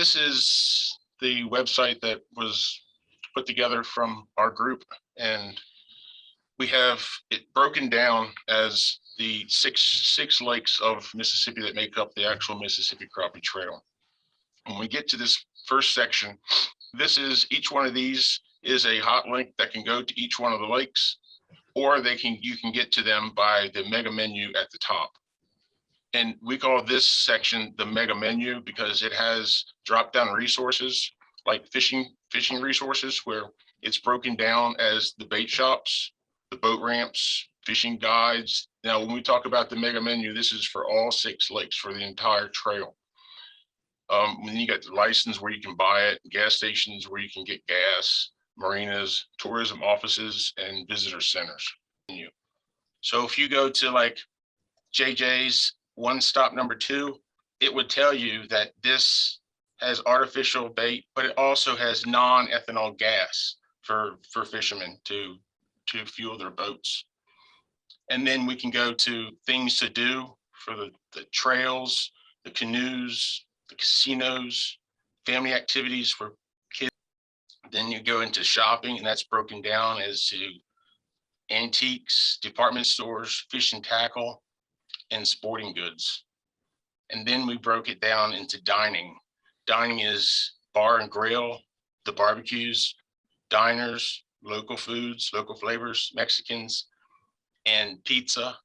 This is the website that was put together from our group, and we have it broken down as the six lakes of Mississippi that make up the actual Mississippi Crappie Trail. When we get to this first section, each one of these is a hot link that can go to each one of the lakes, or you can get to them by the mega menu at the top. And we call this section the mega menu because it has drop down resources like fishing resources, where it's broken down as the bait shops, the boat ramps, fishing guides. Now, when we talk about the mega menu, this is for all 6 lakes for the entire trail. Then you got the license where you can buy it, gas stations where you can get gas, marinas, tourism offices, and visitor centers. So if you go to like JJ's one stop number 2, it would tell you that this has artificial bait, but it also has non-ethanol gas for fishermen to fuel their boats. And then we can go to things to do for the trails, the canoes, the casinos, family activities for kids. Then you go into shopping, and that's broken down as to antiques, department stores, fish and tackle, and sporting goods. And then we broke it down into dining. Dining is bar and grill, the barbecues, diners, local foods, local flavors, Mexicans, and pizza,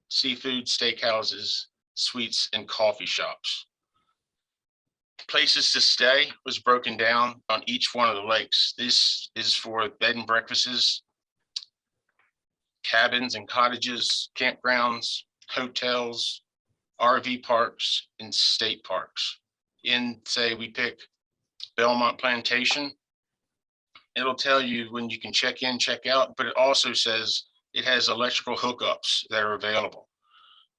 seafood, steakhouses, sweets, and coffee shops. Places to stay was broken down on each one of the lakes. This is for bed and breakfasts, cabins and cottages, campgrounds, hotels, RV parks, and state parks. In, say, we pick Belmont Plantation, it'll tell you when you can check in, check out, but it also says it has electrical hookups that are available.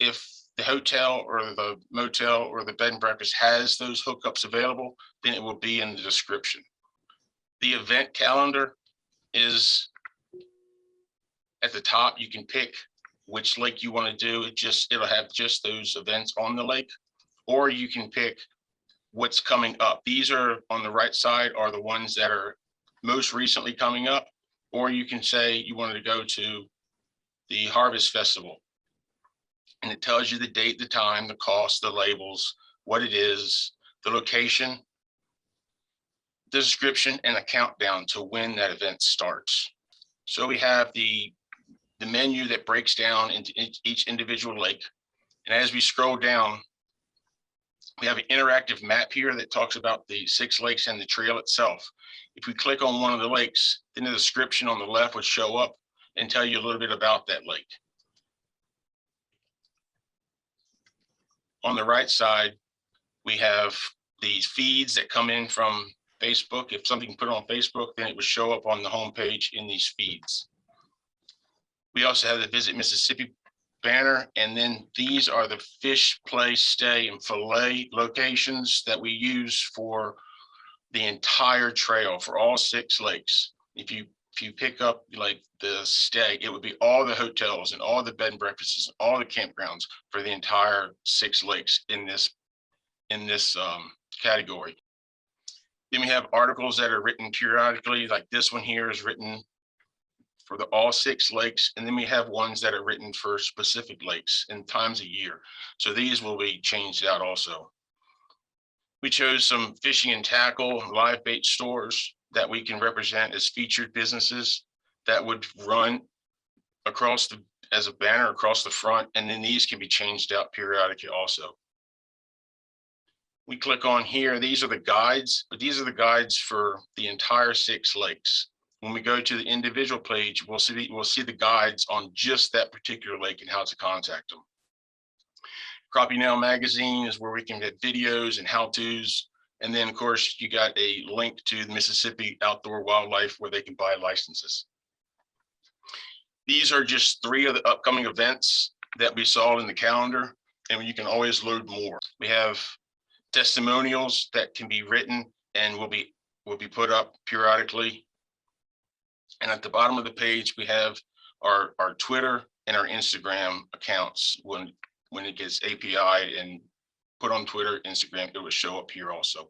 If the hotel or the motel or the bed and breakfast has those hookups available, then it will be in the description. The event calendar is at the top. You can pick which lake you want to do. It'll have just those events on the lake, or you can pick what's coming up. These are on the right side are the ones that are most recently coming up, or you can say you wanted to go to the Harvest Festival, and it tells you the date, the time, the cost, the labels, what it is, the location, the description, and a countdown to when that event starts. So we have the menu that breaks down into each individual lake. And as we scroll down, we have an interactive map here that talks about the 6 lakes and the trail itself. If we click on one of the lakes, then the description on the left would show up and tell you a little bit about that lake. On the right side, we have these feeds that come in from Facebook. If something put on Facebook, then it would show up on the homepage in these feeds. We also have the Visit Mississippi banner, and then these are the fish, play, stay, and fillet locations that we use for the entire trail for all 6 lakes. If you pick up like the stay, it would be all the hotels and all the bed and breakfasts and all the campgrounds for the entire 6 lakes in this category. Then we have articles that are written periodically, like this one here is written for all 6 lakes, and then we have ones that are written for specific lakes and times a year. So these will be changed out also. We chose some fishing and tackle, live bait stores that we can represent as featured businesses that would run across as a banner across the front, and then these can be changed out periodically also. We click on here, these are the guides, but these are the guides for the entire 6 lakes. When we go to the individual page, we'll see the guides on just that particular lake and how to contact them. Crappie Now magazine is where we can get videos and how-tos. And then, of course, you got a link to the Mississippi Outdoor Wildlife where they can buy licenses. These are just 3 of the upcoming events that we saw in the calendar, and you can always load more. We have testimonials that can be written and will be put up periodically. And at the bottom of the page, we have our Twitter and our Instagram accounts. When it gets API and put on Twitter, Instagram, it will show up here also.